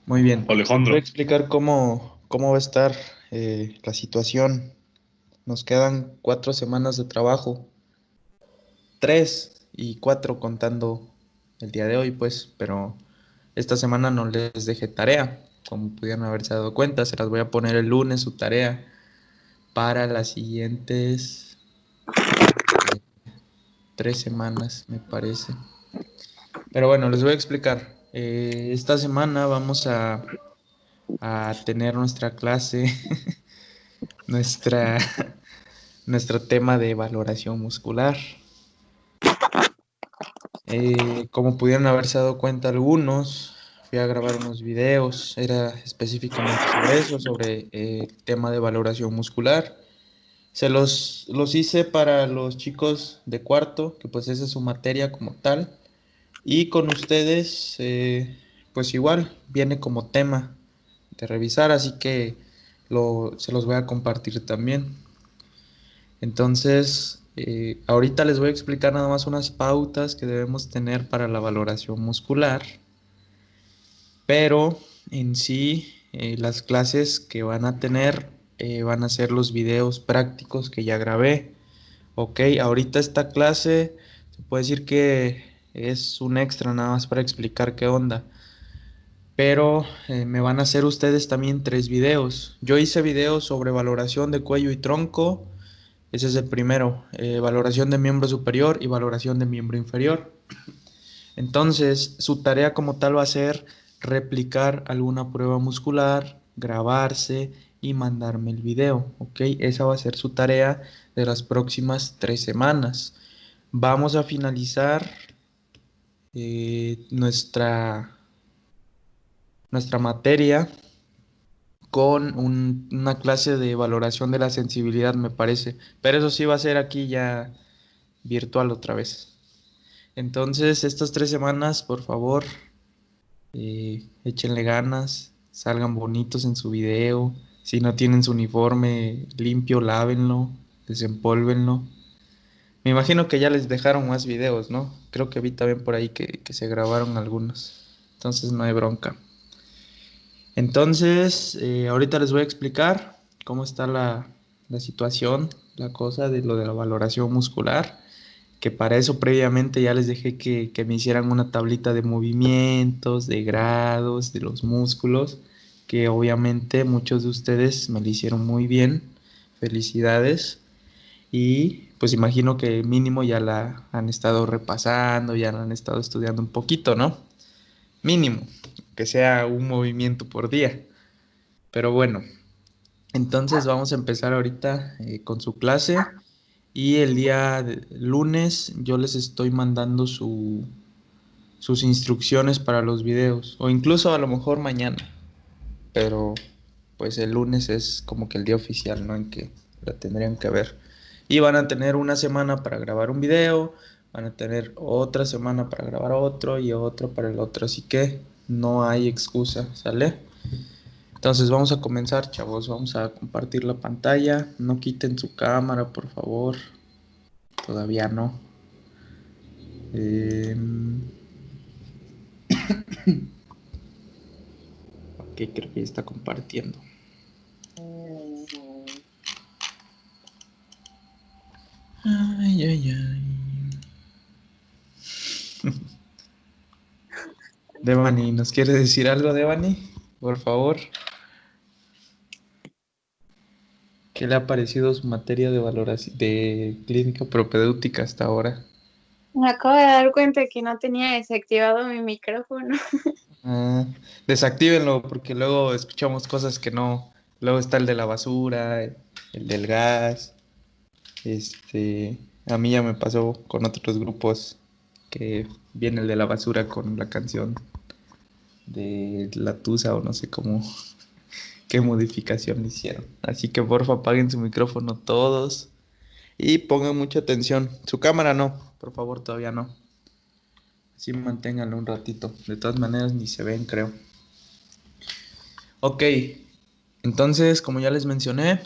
Muy bien. Voy a Alejandro, explicar cómo va a estar la situación. Nos quedan 4 semanas de trabajo, 3 y 4 contando el día de hoy, pues, pero esta semana no les dejé tarea. Como pudieron haberse dado cuenta, se las voy a poner el lunes su tarea para las siguientes 3 semanas, me parece. Pero bueno, les voy a explicar. Esta semana vamos a tener nuestra clase, nuestra nuestro tema de valoración muscular. Como pudieron haberse dado cuenta algunos, fui a grabar unos videos, era específicamente sobre eso, sobre el tema de valoración muscular. Los hice para los chicos de cuarto, que pues esa es su materia como tal, y con ustedes, pues igual, viene como tema de revisar, así que se los voy a compartir también. Entonces, ahorita les voy a explicar nada más unas pautas que debemos tener para la valoración muscular, pero en sí, las clases que van a tener van a ser los videos prácticos que ya grabé. Ok, ahorita esta clase se puede decir que es un extra nada más para explicar qué onda, pero me van a hacer ustedes también 3 videos. Yo hice videos sobre valoración de cuello y tronco. Ese es el primero, valoración de miembro superior y valoración de miembro inferior. Entonces, su tarea como tal va a ser replicar alguna prueba muscular, grabarse y mandarme el video, ¿ok? Esa va a ser su tarea de las próximas 3 semanas. Vamos a finalizar nuestra materia con una clase de valoración de la sensibilidad, me parece. Pero eso sí va a ser aquí ya virtual otra vez. Entonces, estas 3 semanas, por favor, échenle ganas, salgan bonitos en su video. Si no tienen su uniforme limpio, lávenlo, desempólvenlo. Me imagino que ya les dejaron más videos, ¿no? Creo que vi también por ahí que se grabaron algunos. Entonces, no hay bronca. Entonces, ahorita les voy a explicar cómo está la situación, la cosa de lo de la valoración muscular, que para eso previamente ya les dejé que me hicieran una tablita de movimientos, de grados, de los músculos, que obviamente muchos de ustedes me lo hicieron muy bien. Felicidades. Y pues imagino que mínimo ya la han estado repasando, ya la han estado estudiando un poquito, ¿no? Mínimo, que sea un movimiento por día. Pero bueno, entonces vamos a empezar ahorita con su clase y el lunes yo les estoy mandando sus instrucciones para los videos o incluso a lo mejor mañana, pero pues el lunes es como que el día oficial, ¿no? En que la tendrían que ver. Y van a tener una semana para grabar un video, van a tener otra semana para grabar otro y otro para el otro, así que no hay excusa, ¿sale? Entonces vamos a comenzar, chavos. Vamos a compartir la pantalla. No quiten su cámara, por favor. Todavía no. Ok, creo que ya está compartiendo. Ay, ay, ay. Devani, ¿nos quiere decir algo, Devani? Por favor. ¿Qué le ha parecido su materia de valoración de clínica propedéutica hasta ahora? Me acabo de dar cuenta que no tenía desactivado mi micrófono. Ah, desactívenlo porque luego escuchamos cosas que no. Luego está el de la basura, el del gas. A mí ya me pasó con otros grupos que viene el de la basura con la canción de la Tusa o no sé cómo, qué modificación le hicieron. Así que porfa apaguen su micrófono todos y pongan mucha atención. Su cámara no, por favor todavía no. Así manténganlo un ratito. De todas maneras ni se ven, creo. Ok, entonces como ya les mencioné,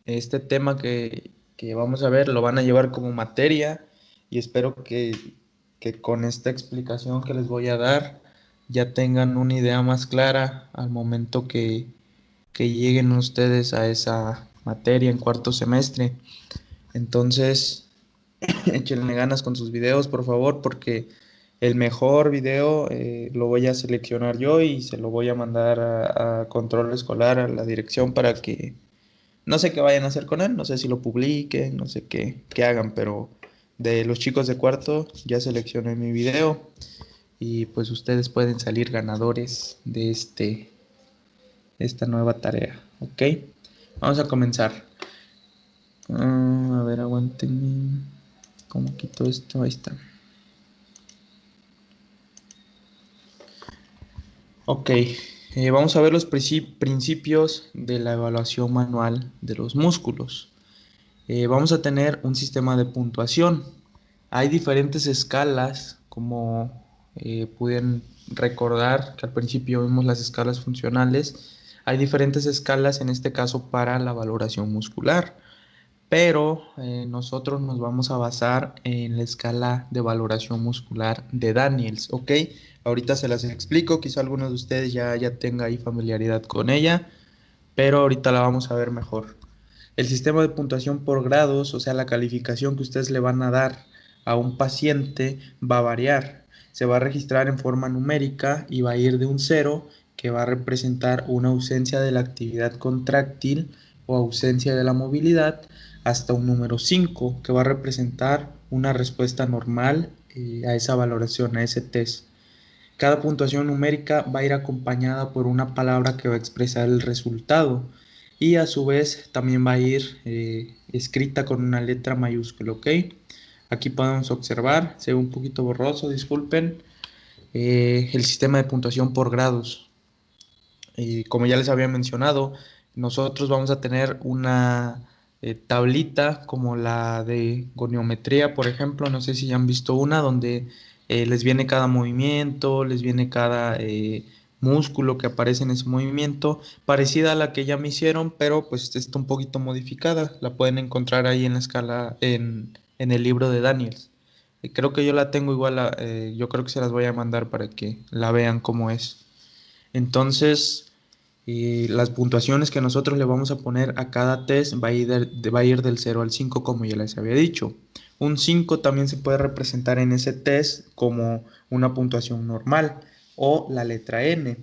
este tema que vamos a ver lo van a llevar como materia y espero que con esta explicación que les voy a dar ya tengan una idea más clara al momento que lleguen ustedes a esa materia en cuarto semestre. Entonces, échenle ganas con sus videos, por favor, porque el mejor video lo voy a seleccionar yo y se lo voy a mandar a control escolar, a la dirección, para que no sé qué vayan a hacer con él, no sé si lo publiquen, no sé qué hagan, pero de los chicos de cuarto ya seleccioné mi video y pues ustedes pueden salir ganadores de esta nueva tarea, ¿ok? Vamos a comenzar. A ver, aguanten. ¿Cómo quito esto? Ahí está. Ok, vamos a ver los principios de la evaluación manual de los músculos. Vamos a tener un sistema de puntuación. Hay diferentes escalas, como pueden recordar que al principio vimos las escalas funcionales. Hay diferentes escalas en este caso para la valoración muscular, pero nosotros nos vamos a basar en la escala de valoración muscular de Daniels, ¿ok? Ahorita se las explico, quizá algunos de ustedes ya tenga ahí familiaridad con ella, pero ahorita la vamos a ver mejor. El sistema de puntuación por grados, o sea, la calificación que ustedes le van a dar a un paciente va a variar. Se va a registrar en forma numérica y va a ir de un 0, que va a representar una ausencia de la actividad contráctil o ausencia de la movilidad, hasta un número 5, que va a representar una respuesta normal a esa valoración, a ese test. Cada puntuación numérica va a ir acompañada por una palabra que va a expresar el resultado y a su vez también va a ir escrita con una letra mayúscula, ¿ok? Aquí podemos observar, se ve un poquito borroso, disculpen, el sistema de puntuación por grados. Como ya les había mencionado, nosotros vamos a tener una tablita como la de goniometría, por ejemplo, no sé si ya han visto una donde les viene cada movimiento, les viene cada músculo que aparece en ese movimiento, parecida a la que ya me hicieron, pero pues está un poquito modificada. La pueden encontrar ahí en la escala, en el libro de Daniels. Creo que yo la tengo igual, yo creo que se las voy a mandar para que la vean cómo es. Entonces, las puntuaciones que nosotros le vamos a poner a cada test va a ir del 0 al 5, como ya les había dicho. Un 5 también se puede representar en ese test como una puntuación normal o la letra N.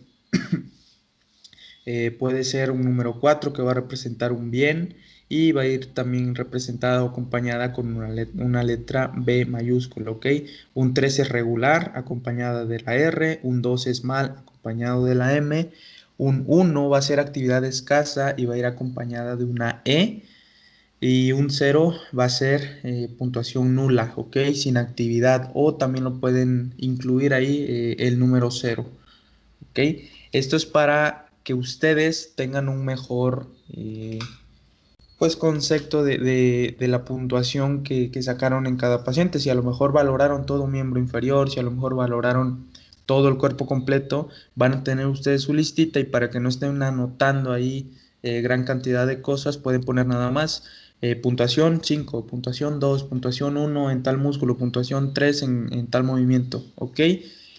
Puede ser un número 4 que va a representar un bien y va a ir también representada o acompañada con una letra B mayúscula, ¿ok? Un 3 es regular acompañada de la R, un 2 es mal acompañado de la M, un 1 va a ser actividad escasa y va a ir acompañada de una E, y un 0 va a ser puntuación nula, ¿ok? Sin actividad, o también lo pueden incluir ahí el número 0. ¿Ok? Esto es para que ustedes tengan un mejor pues concepto de la puntuación que sacaron en cada paciente. Si a lo mejor valoraron todo un miembro inferior, si a lo mejor valoraron todo el cuerpo completo, van a tener ustedes su listita, y para que no estén anotando ahí gran cantidad de cosas, pueden poner nada más puntuación 5, puntuación 2, puntuación 1 en tal músculo, puntuación 3 en tal movimiento, ¿ok?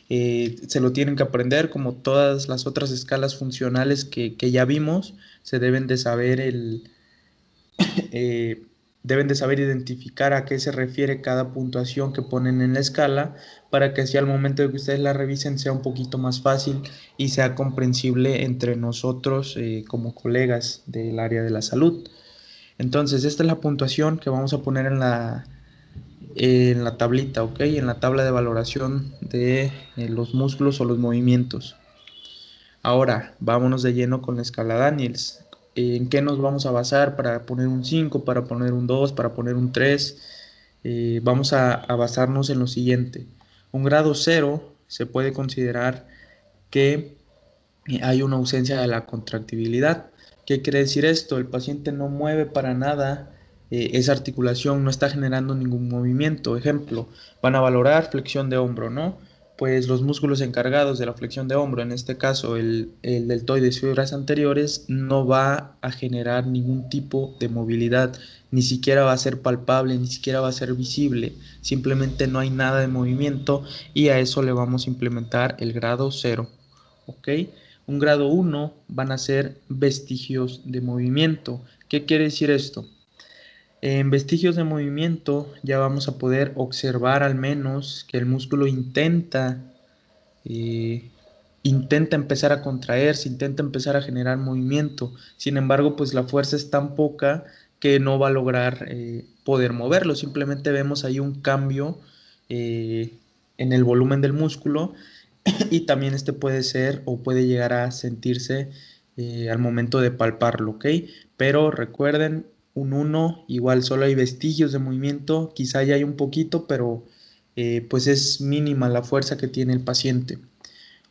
Se lo tienen que aprender como todas las otras escalas funcionales que ya vimos. Se deben de saber eh, deben de saber identificar a qué se refiere cada puntuación que ponen en la escala, para que así al momento de que ustedes la revisen sea un poquito más fácil y sea comprensible entre nosotros como colegas del área de la salud. Entonces, esta es la puntuación que vamos a poner en la tablita, ¿ok? En la tabla de valoración de los músculos o los movimientos. Ahora, vámonos de lleno con la escala Daniels. ¿En qué nos vamos a basar para poner un 5, para poner un 2, para poner un 3? Vamos a basarnos en lo siguiente. Un grado 0 se puede considerar que hay una ausencia de la contractibilidad. ¿Qué quiere decir esto? El paciente no mueve para nada esa articulación, no está generando ningún movimiento. Ejemplo, van a valorar flexión de hombro, ¿no? pues los músculos encargados de la flexión de hombro, en este caso el deltoides y fibras anteriores, no va a generar ningún tipo de movilidad, ni siquiera va a ser palpable, ni siquiera va a ser visible, simplemente no hay nada de movimiento y a eso le vamos a implementar el grado 0, ¿ok? Un grado 1 van a ser vestigios de movimiento. ¿Qué quiere decir esto? En vestigios de movimiento ya vamos a poder observar al menos que el músculo eh, intenta empezar a contraerse, intenta empezar a generar movimiento. Sin embargo, pues la fuerza es tan poca que no va a lograr poder moverlo. Simplemente vemos ahí un cambio eh, en el volumen del músculo y también este puede ser o puede llegar a sentirse al momento de palparlo, ¿ok? Pero recuerden, un 1 igual solo hay vestigios de movimiento, quizá ya hay un poquito, pero pues es mínima la fuerza que tiene el paciente.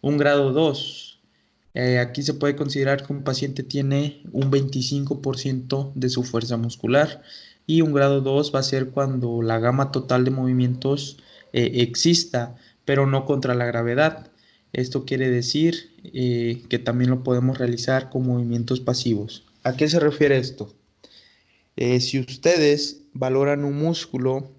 Un grado 2, aquí se puede considerar que un paciente tiene un 25% de su fuerza muscular y un grado 2 va a ser cuando la gama total de movimientos exista, pero no contra la gravedad. Esto quiere decir que también lo podemos realizar con movimientos pasivos. ¿A qué se refiere esto? Si ustedes valoran un músculo,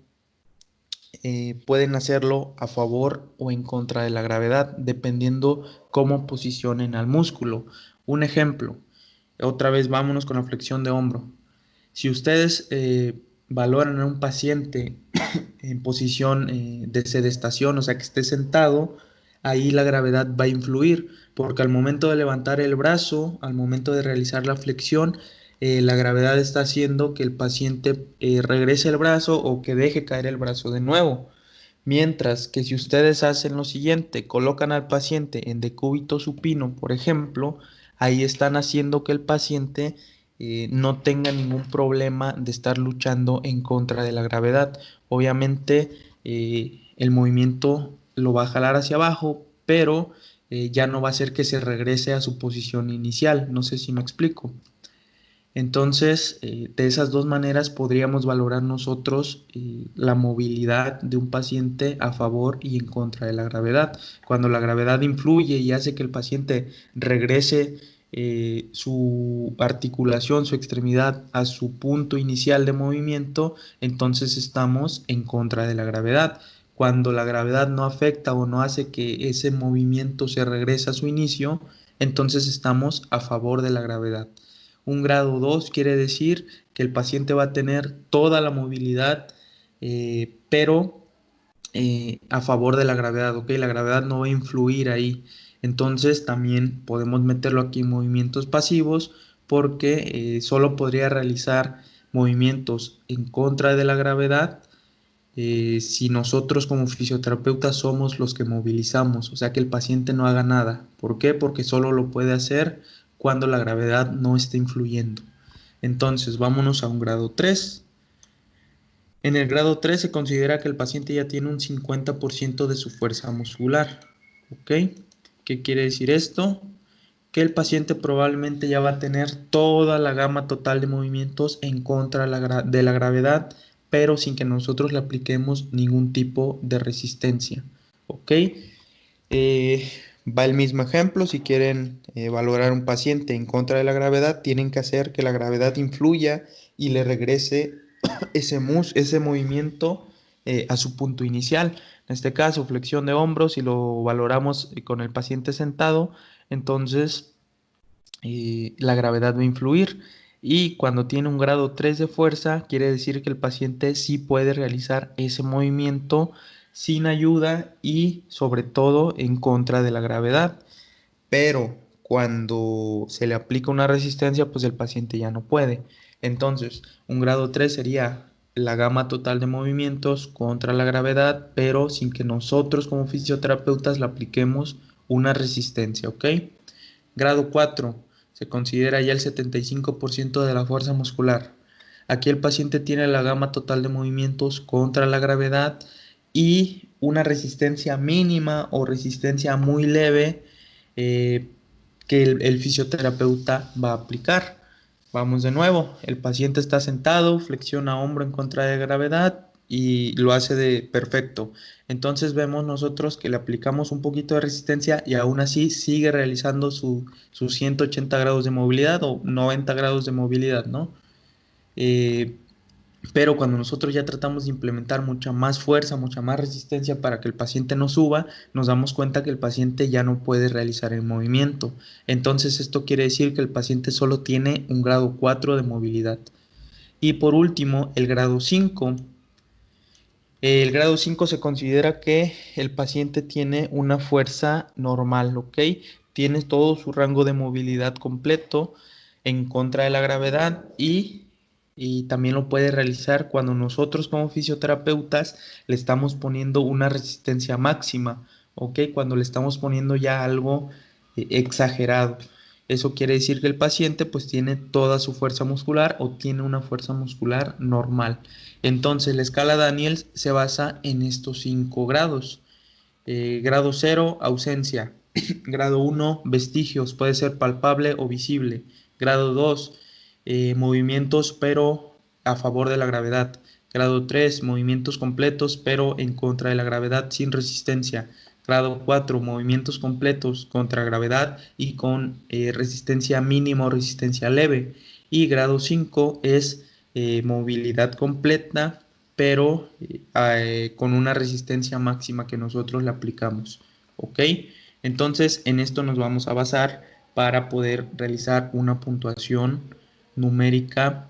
pueden hacerlo a favor o en contra de la gravedad, dependiendo cómo posicionen al músculo. Un ejemplo, otra vez vámonos con la flexión de hombro. Si ustedes valoran a un paciente en posición de sedestación, o sea que esté sentado, ahí la gravedad va a influir, porque al momento de levantar el brazo, al momento de realizar la flexión, la gravedad está haciendo que el paciente regrese el brazo o que deje caer el brazo de nuevo. Mientras que si ustedes hacen lo siguiente, colocan al paciente en decúbito supino, por ejemplo, ahí están haciendo que el paciente no tenga ningún problema de estar luchando en contra de la gravedad. Obviamente el movimiento lo va a jalar hacia abajo, pero ya no va a hacer que se regrese a su posición inicial. No sé si me explico. Entonces, de esas dos maneras podríamos valorar nosotros la movilidad de un paciente a favor y en contra de la gravedad. Cuando la gravedad influye y hace que el paciente regrese su articulación, su extremidad a su punto inicial de movimiento, entonces estamos en contra de la gravedad. Cuando la gravedad no afecta o no hace que ese movimiento se regrese a su inicio, entonces estamos a favor de la gravedad. Un grado 2 quiere decir que el paciente va a tener toda la movilidad, pero a favor de la gravedad, ¿ok? La gravedad no va a influir ahí. Entonces también podemos meterlo aquí en movimientos pasivos porque solo podría realizar movimientos en contra de la gravedad si nosotros como fisioterapeutas somos los que movilizamos, o sea que el paciente no haga nada. ¿Por qué? Porque solo lo puede hacer cuando la gravedad no está influyendo. Entonces, vámonos a un grado 3. En el grado 3 se considera que el paciente ya tiene un 50% de su fuerza muscular. ¿Ok? ¿Qué quiere decir esto? Que el paciente probablemente ya va a tener toda la gama total de movimientos en contra de la gravedad, pero sin que nosotros le apliquemos ningún tipo de resistencia. ¿Ok? Eh, Va el mismo ejemplo, si quieren valorar un paciente en contra de la gravedad, tienen que hacer que la gravedad influya y le regrese ese movimiento a su punto inicial. En este caso, flexión de hombros, si lo valoramos con el paciente sentado, entonces la gravedad va a influir. Y cuando tiene un grado 3 de fuerza, quiere decir que el paciente sí puede realizar ese movimiento sin ayuda y sobre todo en contra de la gravedad. Pero cuando se le aplica una resistencia, pues el paciente ya no puede. Entonces, un grado 3 sería la gama total de movimientos contra la gravedad, pero sin que nosotros como fisioterapeutas le apliquemos una resistencia, ¿ok? Grado 4 se considera ya el 75% de la fuerza muscular. Aquí el paciente tiene la gama total de movimientos contra la gravedad y una resistencia mínima o resistencia muy leve eh, que el fisioterapeuta va a aplicar. Vamos de nuevo, el paciente está sentado, flexiona hombro en contra de gravedad, y lo hace de perfecto. Entonces vemos nosotros que le aplicamos un poquito de resistencia y aún así sigue realizando sus 180 grados de movilidad o 90 grados de movilidad, ¿no? Eh, pero cuando nosotros ya tratamos de implementar mucha más fuerza, mucha más resistencia para que el paciente no suba, nos damos cuenta que el paciente ya no puede realizar el movimiento. Entonces esto quiere decir que el paciente solo tiene un grado 4 de movilidad. Y por último, el grado 5. El grado 5 se considera que el paciente tiene una fuerza normal, ¿ok? Tiene todo su rango de movilidad completo en contra de la gravedad y también lo puede realizar cuando nosotros como fisioterapeutas le estamos poniendo una resistencia máxima, ¿ok? Cuando le estamos poniendo ya algo exagerado. Eso quiere decir que el paciente pues tiene toda su fuerza muscular o tiene una fuerza muscular normal. Entonces, la escala Daniels se basa en estos 5 grados. Grado 0, ausencia. Grado 1, vestigios, puede ser palpable o visible. Grado 2, movimientos pero a favor de la gravedad. Grado 3, movimientos completos pero en contra de la gravedad sin resistencia. Grado 4, movimientos completos contra gravedad y con resistencia mínima o resistencia leve. Y grado 5 es movilidad completa, pero con una resistencia máxima que nosotros le aplicamos. ¿Ok? Entonces, en esto nos vamos a basar para poder realizar una puntuación numérica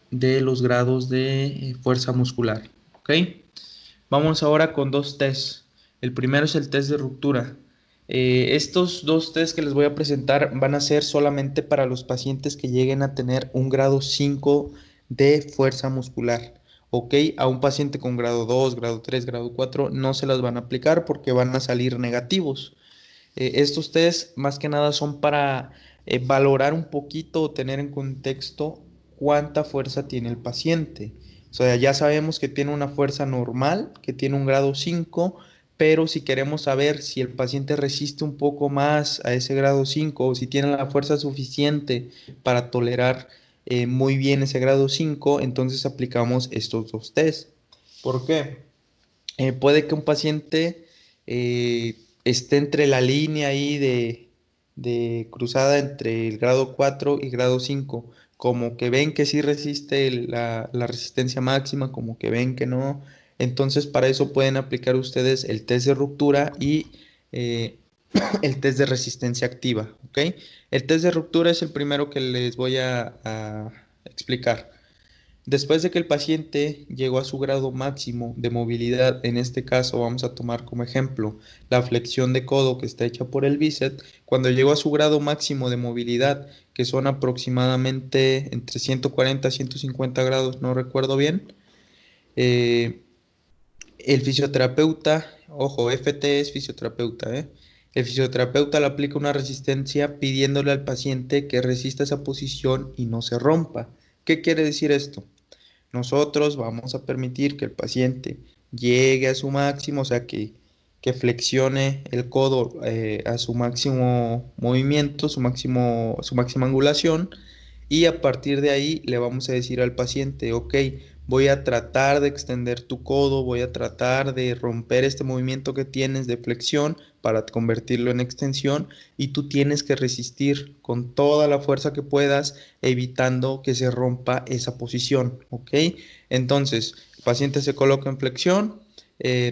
de los grados de fuerza muscular. ¿Ok? Vamos ahora con dos tests. El primero es el test de ruptura. Estos dos tests que les voy a presentar van a ser solamente para los pacientes que lleguen a tener un grado 5 de fuerza muscular. ¿Ok? A un paciente con grado 2, grado 3, grado 4 no se las van a aplicar porque van a salir negativos. Estos test más que nada son para valorar un poquito o tener en contexto cuánta fuerza tiene el paciente. O sea, ya sabemos que tiene una fuerza normal, que tiene un grado 5, pero si queremos saber si el paciente resiste un poco más a ese grado 5 o si tiene la fuerza suficiente para tolerar muy bien ese grado 5, entonces aplicamos estos dos test. ¿Por qué? Puede que un paciente esté entre la línea ahí de cruzada entre el grado 4 y grado 5, como que ven que sí resiste la resistencia máxima, como que ven que no. Entonces, para eso pueden aplicar ustedes el test de ruptura y eh, el test de resistencia activa, ¿ok? El test de ruptura es el primero que les voy a explicar. Después de que el paciente llegó a su grado máximo de movilidad, en este caso vamos a tomar como ejemplo la flexión de codo que está hecha por el bíceps, cuando llegó a su grado máximo de movilidad, que son aproximadamente entre 140 y 150 grados, no recuerdo bien, eh, el fisioterapeuta, ojo, FT es fisioterapeuta, ¿eh? El fisioterapeuta le aplica una resistencia pidiéndole al paciente que resista esa posición y no se rompa. ¿Qué quiere decir esto? Nosotros vamos a permitir que el paciente llegue a su máximo, o sea, que flexione el codo a su máximo movimiento, su máxima angulación, y a partir de ahí le vamos a decir al paciente, ok, voy a tratar de extender tu codo, voy a tratar de romper este movimiento que tienes de flexión para convertirlo en extensión y tú tienes que resistir con toda la fuerza que puedas, evitando que se rompa esa posición, ¿ok? Entonces, el paciente se coloca en flexión,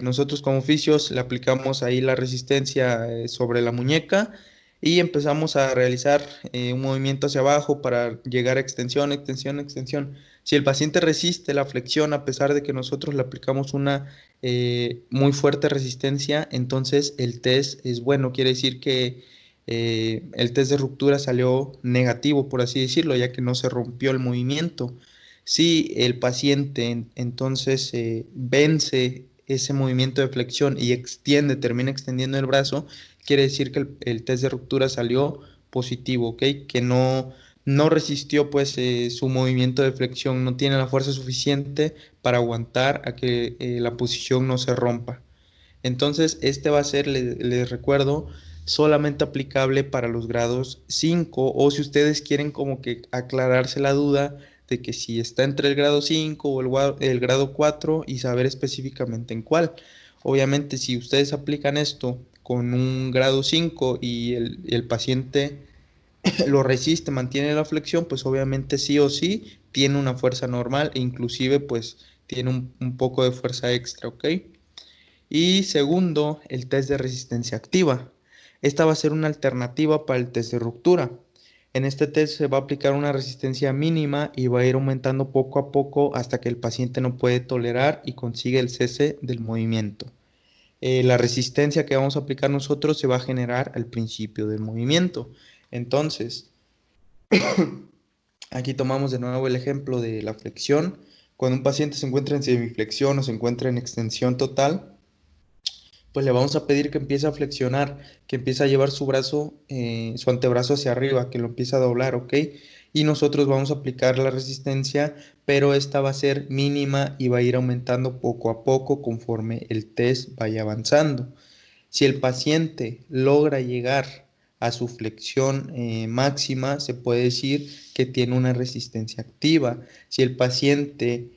nosotros como fisios le aplicamos ahí la resistencia sobre la muñeca y empezamos a realizar un movimiento hacia abajo para llegar a extensión, extensión, extensión. Si el paciente resiste la flexión a pesar de que nosotros le aplicamos una muy fuerte resistencia, entonces el test es bueno, quiere decir que el test de ruptura salió negativo, por así decirlo, ya que no se rompió el movimiento. Si el paciente entonces vence ese movimiento de flexión y termina extendiendo el brazo, quiere decir que el test de ruptura salió positivo, ¿ok? Que no resistió pues su movimiento de flexión, no tiene la fuerza suficiente para aguantar a que la posición no se rompa. Entonces, este va a ser, les recuerdo, solamente aplicable para los grados 5 o si ustedes quieren como que aclararse la duda de que si está entre el grado 5 o el grado 4 y saber específicamente en cuál. Obviamente, si ustedes aplican esto con un grado 5 y el paciente lo resiste, mantiene la flexión, pues obviamente sí o sí tiene una fuerza normal e inclusive pues tiene un poco de fuerza extra, ¿ok? Y segundo, el test de resistencia activa. Esta va a ser una alternativa para el test de ruptura. En este test se va a aplicar una resistencia mínima y va a ir aumentando poco a poco hasta que el paciente no puede tolerar y consigue el cese del movimiento. La resistencia que vamos a aplicar nosotros se va a generar al principio del movimiento. Entonces, aquí tomamos de nuevo el ejemplo de la flexión. Cuando un paciente se encuentra en semiflexión o se encuentra en extensión total, pues le vamos a pedir que empiece a flexionar, que empiece a llevar su brazo, su antebrazo hacia arriba, que lo empiece a doblar, ¿ok? Y nosotros vamos a aplicar la resistencia, pero esta va a ser mínima y va a ir aumentando poco a poco conforme el test vaya avanzando. Si el paciente logra llegar a su flexión máxima, se puede decir que tiene una resistencia activa. Si el paciente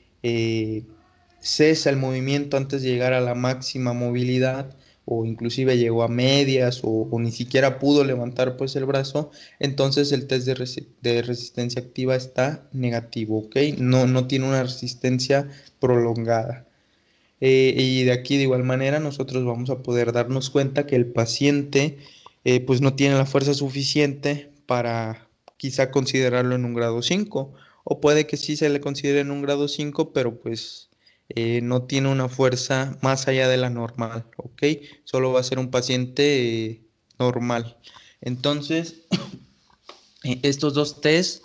cesa el movimiento antes de llegar a la máxima movilidad, o inclusive llegó a medias, o ni siquiera pudo levantar pues el brazo, entonces el test de resistencia activa está negativo, ¿ok? No tiene una resistencia prolongada. Y de aquí de igual manera nosotros vamos a poder darnos cuenta que el paciente pues no tiene la fuerza suficiente para quizá considerarlo en un grado 5 o puede que sí se le considere en un grado 5 pero pues no tiene una fuerza más allá de la normal, ¿ok? Solo va a ser un paciente normal. Entonces, estos dos test,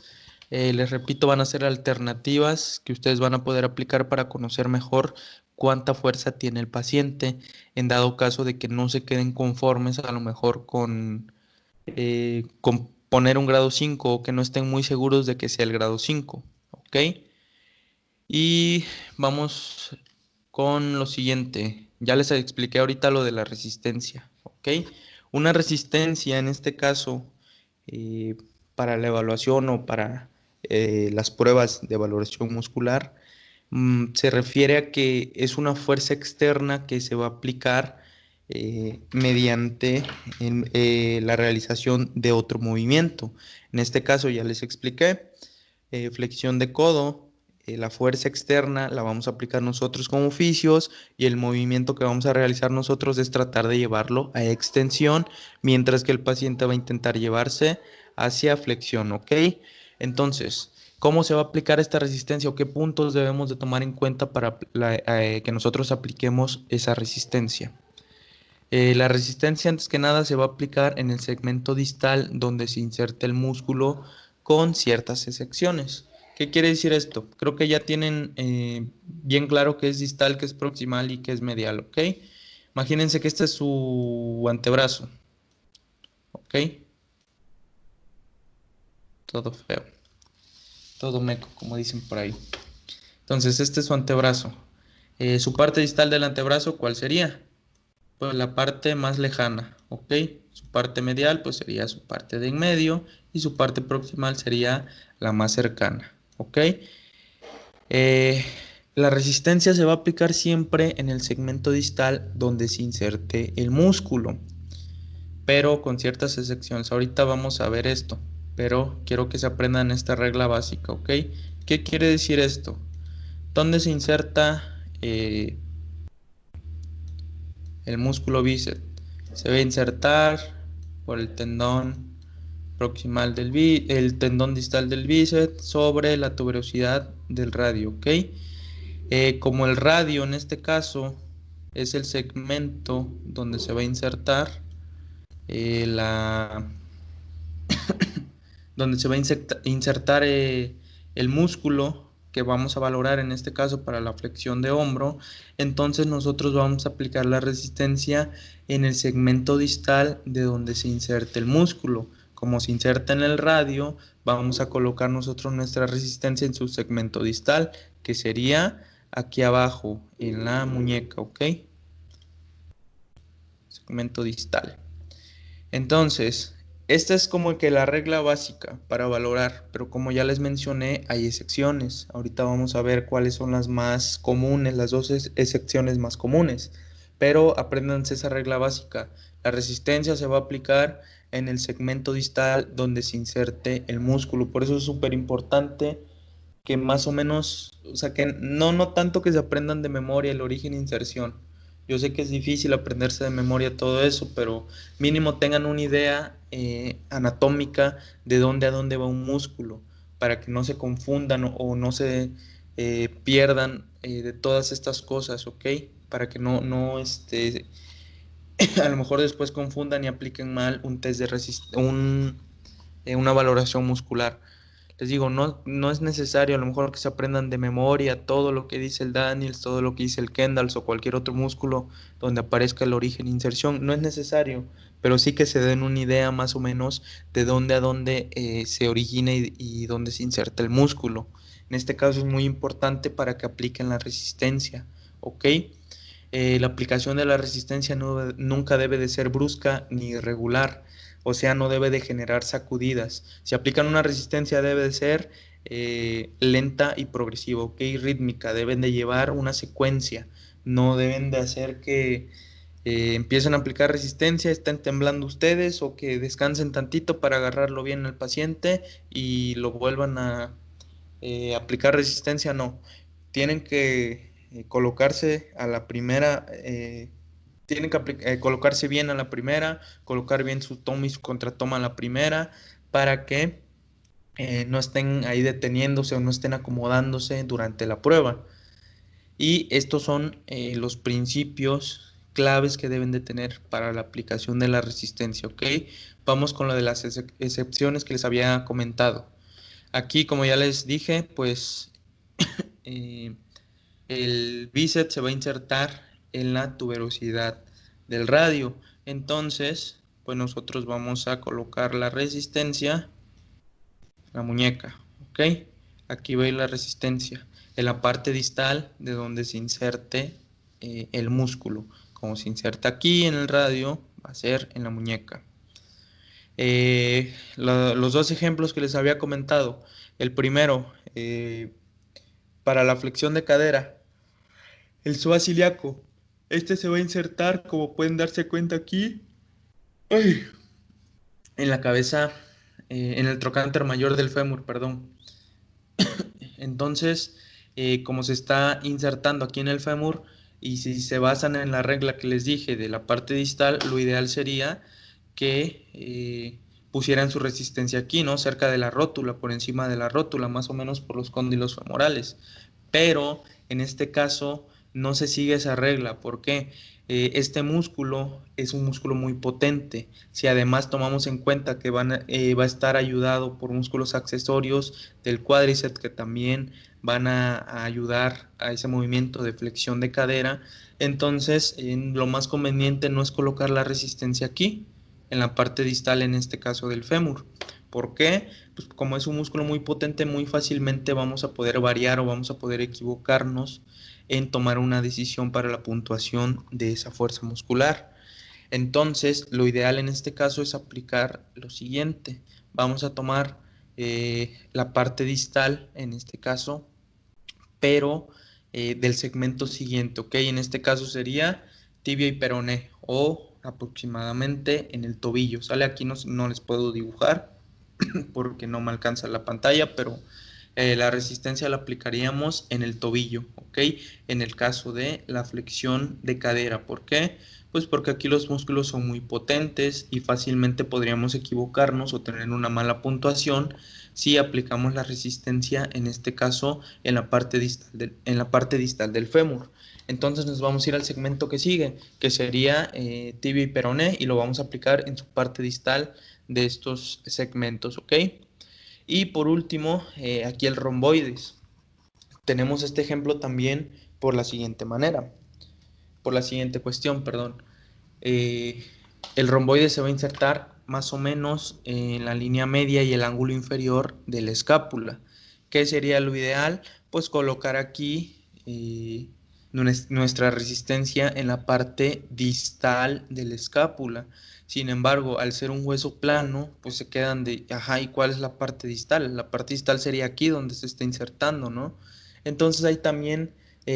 les repito, van a ser alternativas que ustedes van a poder aplicar para conocer mejor cuánta fuerza tiene el paciente, en dado caso de que no se queden conformes a lo mejor con poner un grado 5 o que no estén muy seguros de que sea el grado 5, ¿ok? Y vamos con lo siguiente. Ya les expliqué ahorita lo de la resistencia, ¿ok? Una resistencia en este caso eh, para la evaluación o para las pruebas de valoración muscular se refiere a que es una fuerza externa que se va a aplicar mediante la realización de otro movimiento. En este caso ya les expliqué, flexión de codo, la fuerza externa la vamos a aplicar nosotros como oficios y el movimiento que vamos a realizar nosotros es tratar de llevarlo a extensión, mientras que el paciente va a intentar llevarse hacia flexión, ¿ok? Entonces, ¿cómo se va a aplicar esta resistencia o qué puntos debemos de tomar en cuenta para que nosotros apliquemos esa resistencia? La resistencia antes que nada se va a aplicar en el segmento distal donde se inserta el músculo con ciertas secciones. ¿Qué quiere decir esto? Creo que ya tienen bien claro qué es distal, qué es proximal y qué es medial, ¿ok? Imagínense que este es su antebrazo, ¿ok? Todo feo, todo meco, como dicen por ahí. Entonces, este es su antebrazo. Su parte distal del antebrazo, ¿cuál sería? Pues la parte más lejana, ¿ok? Su parte medial, pues sería su parte de en medio y su parte proximal sería la más cercana, ¿ok? Eh, la resistencia se va a aplicar siempre en el segmento distal donde se inserte el músculo, pero con ciertas excepciones. Ahorita vamos a ver esto, pero quiero que se aprendan esta regla básica, ¿ok? ¿Qué quiere decir esto? ¿Dónde se inserta el músculo bíceps? Se va a insertar por el tendón proximal el tendón distal del bíceps sobre la tuberosidad del radio, ¿ok? Como el radio en este caso es el segmento donde se va a insertar eh, la, donde se va a insertar el músculo que vamos a valorar en este caso para la flexión de hombro, entonces nosotros vamos a aplicar la resistencia en el segmento distal de donde se inserta el músculo. Como se inserta en el radio, vamos a colocar nosotros nuestra resistencia en su segmento distal, que sería aquí abajo en la muñeca, ¿ok? Segmento distal. Entonces, Esta es como que la regla básica para valorar, pero como ya les mencioné, hay excepciones. Ahorita vamos a ver cuáles son las más comunes, las dos excepciones más comunes. Pero apréndanse esa regla básica. La resistencia se va a aplicar en el segmento distal donde se inserte el músculo. Por eso es súper importante que más o menos, o sea, que no tanto que se aprendan de memoria el origen e inserción. Yo sé que es difícil aprenderse de memoria todo eso, pero mínimo tengan una idea anatómica de dónde a dónde va un músculo, para que no se confundan o no se pierdan de todas estas cosas, ¿ok? Para que a lo mejor después confundan y apliquen mal un test de una valoración muscular. Les digo, no es necesario a lo mejor que se aprendan de memoria todo lo que dice el Daniels, todo lo que dice el Kendalls o cualquier otro músculo donde aparezca el origen e inserción. No es necesario, pero sí que se den una idea más o menos de dónde a dónde se origina y dónde se inserta el músculo. En este caso es muy importante para que apliquen la resistencia, ¿ok? La aplicación de la resistencia nunca debe de ser brusca ni irregular, o sea, no debe de generar sacudidas. Si aplican una resistencia debe de ser lenta y progresiva, ¿ok? Rítmica, deben de llevar una secuencia, no deben de hacer que empiecen a aplicar resistencia, estén temblando ustedes o que descansen tantito para agarrarlo bien al paciente y lo vuelvan a aplicar resistencia, no. Tienen que colocarse a la primera, tienen que colocarse bien a la primera, colocar bien su toma y su contratoma a la primera, para que no estén ahí deteniéndose o no estén acomodándose durante la prueba. Y estos son los principios claves que deben de tener para la aplicación de la resistencia, ¿ok? Vamos con lo de las excepciones que les había comentado. Aquí, como ya les dije, pues eh, el bíceps se va a insertar en la tuberosidad del radio. Entonces, pues nosotros vamos a colocar la resistencia, la muñeca, ¿ok? Aquí va a ir la resistencia en la parte distal de donde se inserte el músculo. Como se inserta aquí en el radio, va a ser en la muñeca. Los dos ejemplos que les había comentado. El primero, para la flexión de cadera, el psoas ilíaco. Este se va a insertar, como pueden darse cuenta aquí, ¡ay!, en la cabeza, en el trocánter mayor del fémur, perdón. Entonces, como se está insertando aquí en el fémur, y si se basan en la regla que les dije de la parte distal, lo ideal sería que pusieran su resistencia aquí, ¿no? Cerca de la rótula, por encima de la rótula, más o menos por los cóndilos femorales. Pero en este caso no se sigue esa regla. ¿Por qué? Este músculo es un músculo muy potente. Si además tomamos en cuenta que va a estar ayudado por músculos accesorios del cuádriceps que también van a ayudar a ese movimiento de flexión de cadera, entonces lo más conveniente no es colocar la resistencia aquí, en la parte distal, en este caso del fémur. ¿Por qué? Pues como es un músculo muy potente, muy fácilmente vamos a poder variar o vamos a poder equivocarnos en tomar una decisión para la puntuación de esa fuerza muscular. Entonces, lo ideal en este caso es aplicar lo siguiente. Vamos a tomar la parte distal, en este caso, pero del segmento siguiente, ¿ok? En este caso sería tibia y peroné o aproximadamente en el tobillo. Sale aquí, no les puedo dibujar porque no me alcanza la pantalla, pero la resistencia la aplicaríamos en el tobillo, ¿ok? En el caso de la flexión de cadera. ¿Por qué? Pues porque aquí los músculos son muy potentes y fácilmente podríamos equivocarnos o tener una mala puntuación si aplicamos la resistencia, en este caso, en la parte distal del fémur. Entonces nos vamos a ir al segmento que sigue, que sería tibia y peroné, y lo vamos a aplicar en su parte distal de estos segmentos, ¿ok? Y por último, aquí el romboides. Tenemos este ejemplo también por la siguiente manera, por la siguiente cuestión, perdón. Eh, el romboide se va a insertar más o menos en la línea media y el ángulo inferior de la escápula. ¿Qué sería lo ideal? Pues colocar aquí nuestra resistencia en la parte distal de la escápula. Sin embargo, al ser un hueso plano, pues se quedan de, ajá, ¿y cuál es la parte distal? La parte distal sería aquí donde se está insertando, ¿no? Entonces ahí también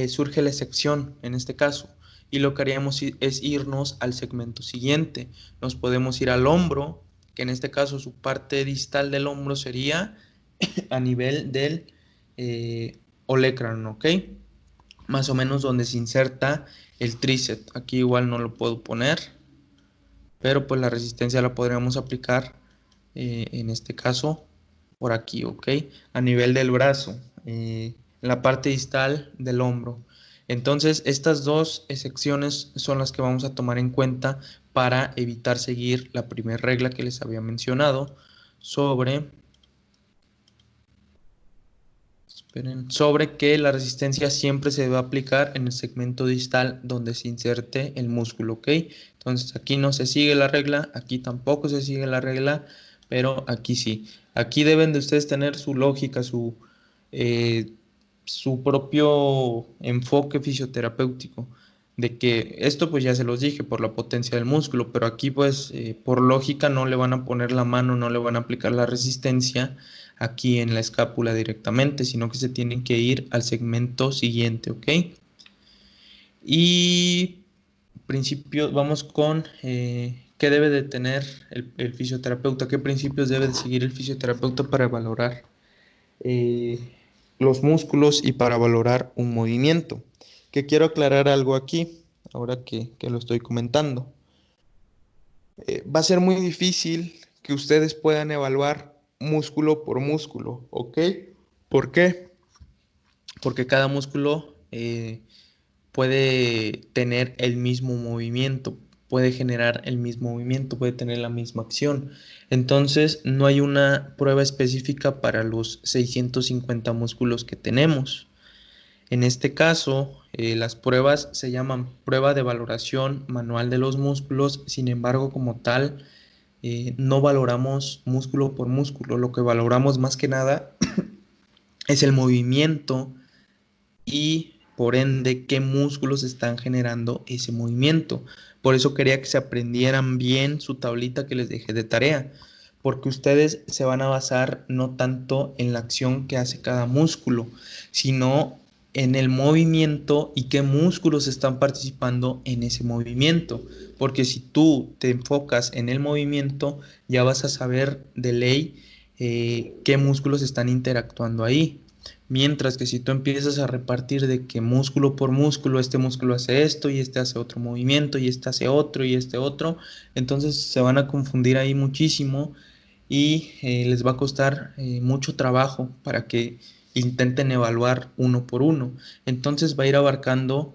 surge la excepción en este caso. Y lo que haríamos es irnos al segmento siguiente. Nos podemos ir al hombro, que en este caso su parte distal del hombro sería a nivel del olecranon, ¿ok? Más o menos donde se inserta el tríceps. Aquí igual no lo puedo poner, pero pues la resistencia la podríamos aplicar en este caso por aquí, ¿ok? A nivel del brazo, en la parte distal del hombro. Entonces, estas dos secciones son las que vamos a tomar en cuenta para evitar seguir la primera regla que les había mencionado sobre sobre que la resistencia siempre se debe aplicar en el segmento distal donde se inserte el músculo, ¿ok? Entonces aquí no se sigue la regla, aquí tampoco se sigue la regla, pero aquí sí. Aquí deben de ustedes tener su lógica, eh, su propio enfoque fisioterapéutico, de que esto pues ya se los dije por la potencia del músculo, pero aquí pues por lógica no le van a poner la mano, no le van a aplicar la resistencia aquí en la escápula directamente, sino que se tienen que ir al segmento siguiente, ¿ok? Y principios, vamos con qué debe de tener el fisioterapeuta, qué principios debe de seguir el fisioterapeuta para valorar eh, los músculos y para valorar un movimiento. Que quiero aclarar algo aquí, ahora que lo estoy comentando. Va a ser muy difícil que ustedes puedan evaluar músculo por músculo, ¿ok? ¿Por qué? Porque cada músculo puede tener el mismo movimiento, puede generar el mismo movimiento, puede tener la misma acción. Entonces, no hay una prueba específica para los 650 músculos que tenemos. En este caso, las pruebas se llaman prueba de valoración manual de los músculos, sin embargo, como tal, no valoramos músculo por músculo, lo que valoramos más que nada es el movimiento y por ende qué músculos están generando ese movimiento. Por eso quería que se aprendieran bien su tablita que les dejé de tarea, porque ustedes se van a basar no tanto en la acción que hace cada músculo, sino en el movimiento y qué músculos están participando en ese movimiento. Porque si tú te enfocas en el movimiento, ya vas a saber de ley qué músculos están interactuando ahí. Mientras que si tú empiezas a repartir de que músculo por músculo, este músculo hace esto y este hace otro movimiento y este hace otro y este otro, entonces se van a confundir ahí muchísimo y les va a costar mucho trabajo para que intenten evaluar uno por uno. Entonces va a ir abarcando,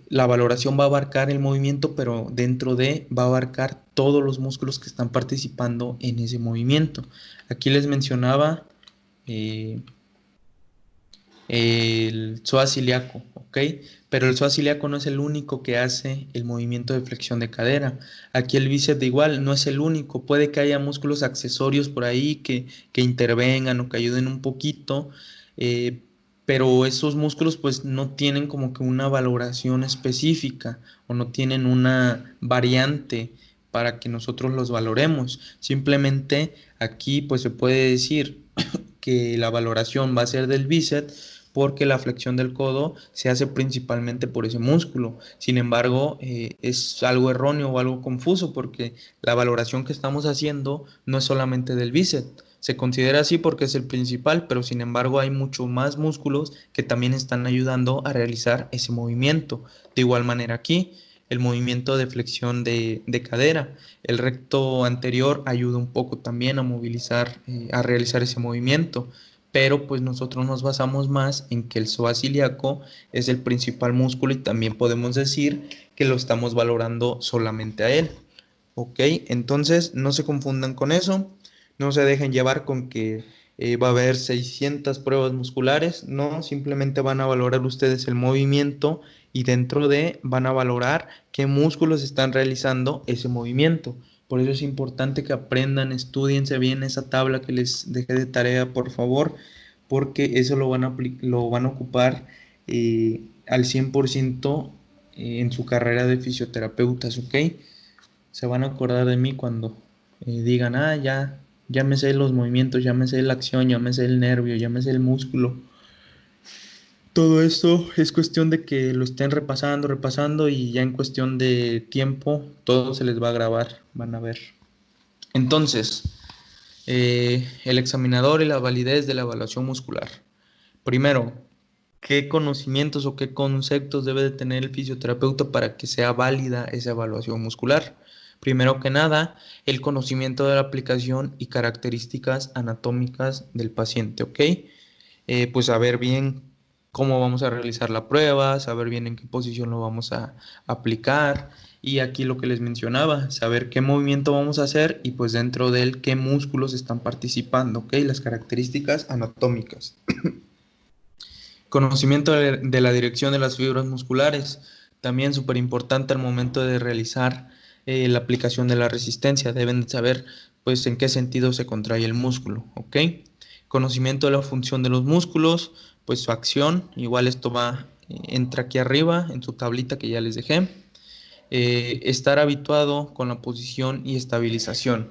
la valoración va a abarcar el movimiento, pero dentro de va a abarcar todos los músculos que están participando en ese movimiento. Aquí les mencionaba eh, el psoas ilíaco, ¿ok? Pero el psoas ilíaco no es el único que hace el movimiento de flexión de cadera. Aquí el bíceps de igual no es el único. Puede que haya músculos accesorios por ahí que intervengan o que ayuden un poquito, eh, pero esos músculos pues no tienen como que una valoración específica o no tienen una variante para que nosotros los valoremos. Simplemente aquí pues se puede decir que la valoración va a ser del bíceps porque la flexión del codo se hace principalmente por ese músculo. Sin embargo, es algo erróneo o algo confuso porque la valoración que estamos haciendo no es solamente del bíceps. Se considera así porque es el principal, pero sin embargo hay muchos más músculos que también están ayudando a realizar ese movimiento. De igual manera aquí, el movimiento de flexión de cadera. El recto anterior ayuda un poco también a movilizar, a realizar ese movimiento, pero pues nosotros nos basamos más en que el psoas ilíaco es el principal músculo y también podemos decir que lo estamos valorando solamente a él. ¿Ok? Entonces no se confundan con eso, no se dejen llevar con que va a haber 600 pruebas musculares, no, simplemente van a valorar ustedes el movimiento y dentro de van a valorar qué músculos están realizando ese movimiento. Por eso es importante que aprendan, estudiense bien esa tabla que les dejé de tarea, por favor, porque eso lo van a ocupar al 100% en su carrera de fisioterapeutas, ¿ok? Se van a acordar de mí cuando digan, ah, ya me sé los movimientos, ya me sé la acción, ya me sé el nervio, ya me sé el músculo. Todo esto es cuestión de que lo estén repasando, repasando y ya en cuestión de tiempo todo se les va a grabar, van a ver. Entonces, el examinador y la validez de la evaluación muscular. Primero, ¿qué conocimientos o qué conceptos debe de tener el fisioterapeuta para que sea válida esa evaluación muscular? Primero que nada, el conocimiento de la aplicación y características anatómicas del paciente, ¿ok? Pues saber bien cómo vamos a realizar la prueba, saber bien en qué posición lo vamos a aplicar y aquí lo que les mencionaba, saber qué movimiento vamos a hacer y pues dentro de él qué músculos están participando, ¿ok? Las características anatómicas. Conocimiento de la dirección de las fibras musculares, también súper importante al momento de realizar la aplicación de la resistencia. Deben de saber pues en qué sentido se contrae el músculo, ¿ok? Conocimiento de la función de los músculos, pues su acción, igual esto va, entra aquí arriba en su tablita que ya les dejé. Estar habituado con la posición y estabilización.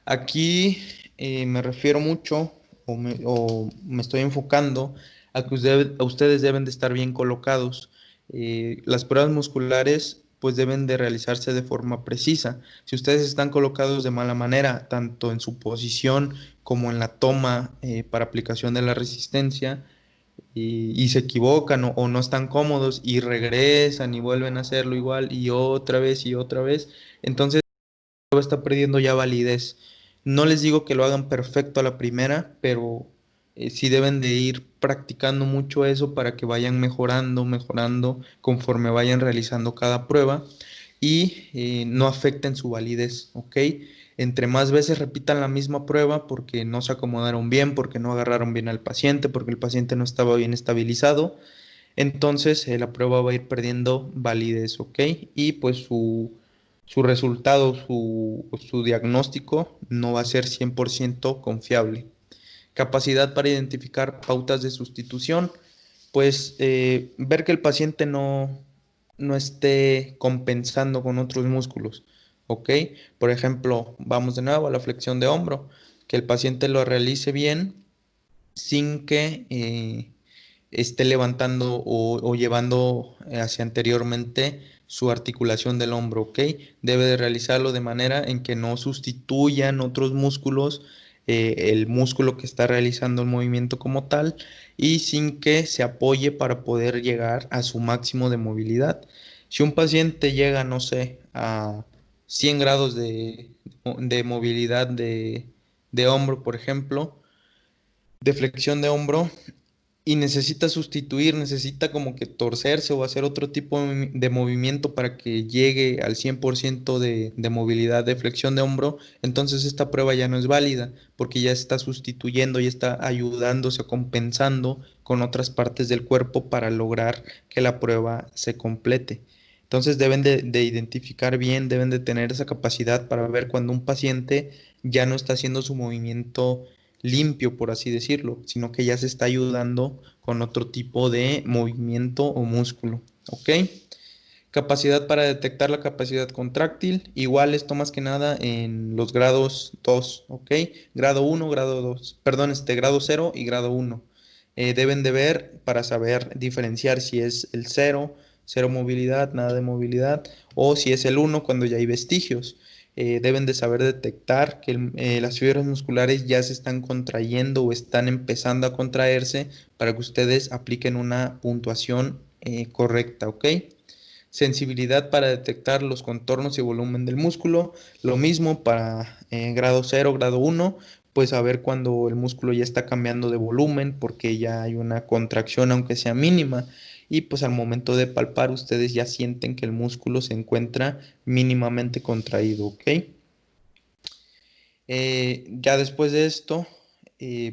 Aquí me refiero mucho o me estoy enfocando a que ustedes deben de estar bien colocados. Las pruebas musculares pues deben de realizarse de forma precisa. Si ustedes están colocados de mala manera, tanto en su posición como en la toma para aplicación de la resistencia, y se equivocan o no están cómodos y regresan y vuelven a hacerlo igual y otra vez, entonces está perdiendo ya validez. No les digo que lo hagan perfecto a la primera, pero sí deben de ir practicando mucho eso para que vayan mejorando, mejorando conforme vayan realizando cada prueba y no afecten su validez, ¿ok? Entre más veces repitan la misma prueba porque no se acomodaron bien, porque no agarraron bien al paciente, porque el paciente no estaba bien estabilizado, entonces la prueba va a ir perdiendo validez, ¿ok? Y pues su resultado, su diagnóstico no va a ser 100% confiable. Capacidad para identificar pautas de sustitución, pues ver que el paciente no esté compensando con otros músculos, ¿ok? Por ejemplo, vamos de nuevo a la flexión de hombro, que el paciente lo realice bien sin que esté levantando o llevando hacia anteriormente su articulación del hombro, ¿ok? Debe de realizarlo de manera en que no sustituyan otros músculos, el músculo que está realizando el movimiento como tal, y sin que se apoye para poder llegar a su máximo de movilidad. Si un paciente llega, no sé, a 100 grados de movilidad de hombro, por ejemplo, de flexión de hombro, y necesita sustituir, necesita como que torcerse o hacer otro tipo de movimiento para que llegue al 100% de movilidad de flexión de hombro, entonces esta prueba ya no es válida porque ya está sustituyendo y está ayudándose o compensando con otras partes del cuerpo para lograr que la prueba se complete. Entonces deben de identificar bien, deben de tener esa capacidad para ver cuando un paciente ya no está haciendo su movimiento limpio, por así decirlo, sino que ya se está ayudando con otro tipo de movimiento o músculo, ¿ok? Capacidad para detectar la capacidad contráctil, igual esto más que nada en los grados 2, ¿ok? Grado 1, grado 2, perdón, grado 0 y grado 1. Deben de ver para saber diferenciar si es el 0, cero movilidad, nada de movilidad, o si es el 1 cuando ya hay vestigios. Deben de saber detectar que las fibras musculares ya se están contrayendo o están empezando a contraerse para que ustedes apliquen una puntuación correcta, ¿ok? Sensibilidad para detectar los contornos y volumen del músculo. Lo mismo para grado 0, grado 1, pues a ver cuando el músculo ya está cambiando de volumen porque ya hay una contracción aunque sea mínima. Y pues al momento de palpar ustedes ya sienten que el músculo se encuentra mínimamente contraído, ¿ok? Ya después de esto,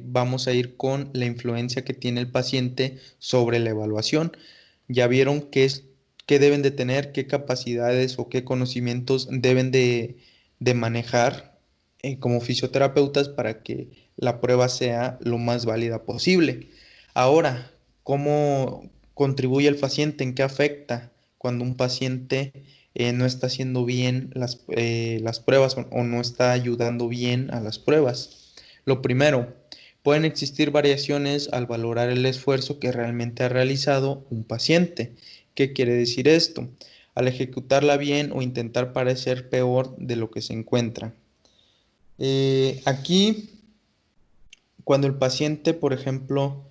vamos a ir con la influencia que tiene el paciente sobre la evaluación. Ya vieron qué deben de tener, qué capacidades o qué conocimientos deben de manejar como fisioterapeutas para que la prueba sea lo más válida posible. Ahora, ¿cómo contribuye el paciente? ¿En qué afecta cuando un paciente no está haciendo bien las pruebas o no está ayudando bien a las pruebas. Lo primero, pueden existir variaciones al valorar el esfuerzo que realmente ha realizado un paciente. ¿Qué quiere decir esto? Al ejecutarla bien o intentar parecer peor de lo que se encuentra. Aquí, cuando el paciente, por ejemplo,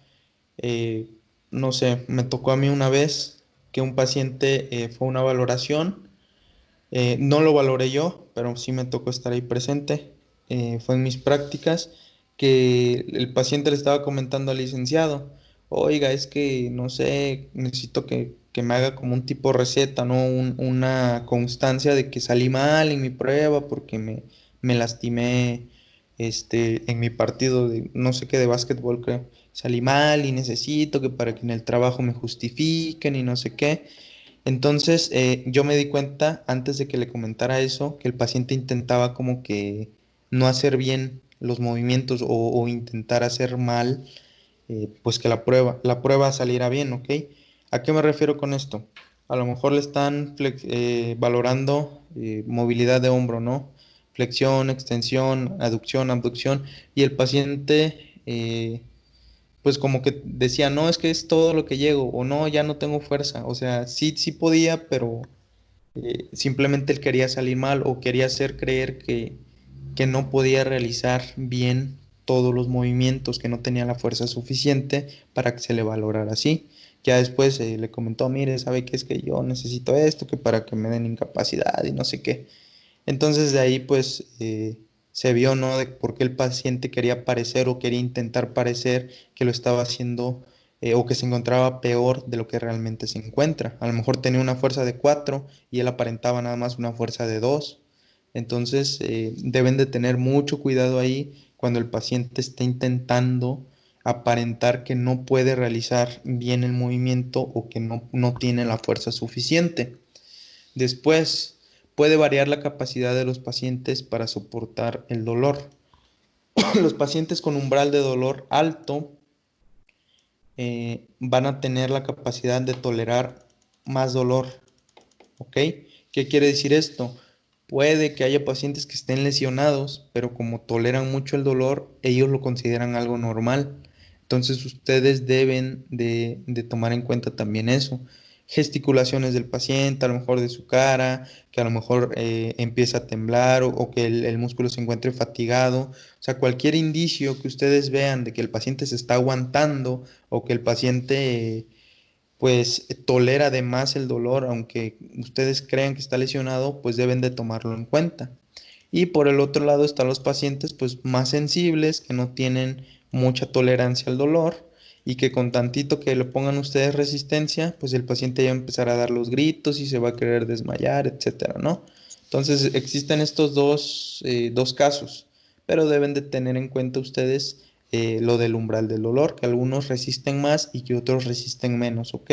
eh, no sé, me tocó a mí una vez que un paciente fue a una valoración, no lo valoré yo, pero sí me tocó estar ahí presente, fue en mis prácticas, que el paciente le estaba comentando al licenciado, oiga, es que, no sé, necesito que me haga como un tipo receta, ¿no? Una constancia de que salí mal en mi prueba porque me lastimé en mi partido de no sé qué de básquetbol, creo. Salí mal y necesito que para que en el trabajo me justifiquen y no sé qué. Entonces, yo me di cuenta antes de que le comentara eso, que el paciente intentaba como que no hacer bien los movimientos o intentar hacer mal, pues que la prueba saliera bien, ¿ok? ¿A qué me refiero con esto? A lo mejor le están valorando movilidad de hombro, ¿no? Flexión, extensión, aducción, abducción, y el paciente pues como que decía, no, es que es todo lo que llego, o no, ya no tengo fuerza. O sea, sí, sí podía, pero simplemente él quería salir mal o quería hacer creer que no podía realizar bien todos los movimientos, que no tenía la fuerza suficiente para que se le valorara así. Ya después le comentó, mire, ¿sabe qué es que yo necesito esto, que para que me den incapacidad y no sé qué? Entonces de ahí pues se vio, ¿no? De por qué el paciente quería parecer o quería intentar parecer que lo estaba haciendo o que se encontraba peor de lo que realmente se encuentra. A lo mejor tenía una fuerza de 4 y él aparentaba nada más una fuerza de 2. Entonces deben de tener mucho cuidado ahí cuando el paciente está intentando aparentar que no puede realizar bien el movimiento o que no tiene la fuerza suficiente. Después, puede variar la capacidad de los pacientes para soportar el dolor. Los pacientes con umbral de dolor alto van a tener la capacidad de tolerar más dolor. ¿Ok? ¿Qué quiere decir esto? Puede que haya pacientes que estén lesionados, pero como toleran mucho el dolor, ellos lo consideran algo normal. Entonces ustedes deben de tomar en cuenta también eso. Gesticulaciones del paciente, a lo mejor de su cara, que a lo mejor empieza a temblar o que el músculo se encuentre fatigado. O sea, cualquier indicio que ustedes vean de que el paciente se está aguantando o que el paciente pues tolera de más el dolor, aunque ustedes crean que está lesionado, pues deben de tomarlo en cuenta. Y por el otro lado están los pacientes pues más sensibles, que no tienen mucha tolerancia al dolor y que con tantito que le pongan ustedes resistencia, pues el paciente ya va a empezar a dar los gritos y se va a querer desmayar, etcétera, ¿no? Entonces existen estos dos casos, pero deben de tener en cuenta ustedes lo del umbral del dolor, que algunos resisten más y que otros resisten menos, ¿ok?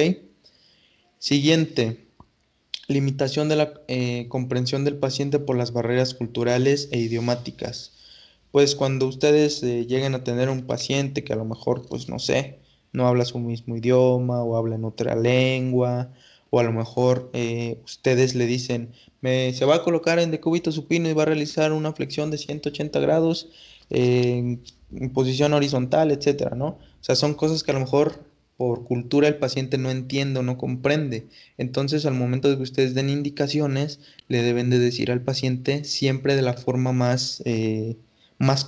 Siguiente, limitación de la comprensión del paciente por las barreras culturales e idiomáticas. Pues cuando ustedes lleguen a tener un paciente que a lo mejor, pues no sé, no habla su mismo idioma o habla en otra lengua, o a lo mejor ustedes le dicen, se va a colocar en decúbito supino y va a realizar una flexión de 180 grados en posición horizontal, etcétera, ¿no? O sea, son cosas que a lo mejor por cultura el paciente no entiende o no comprende. Entonces, al momento de que ustedes den indicaciones, le deben de decir al paciente siempre de la forma más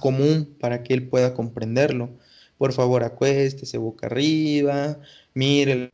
común para que él pueda comprenderlo. Por favor, acuéstese boca arriba, mire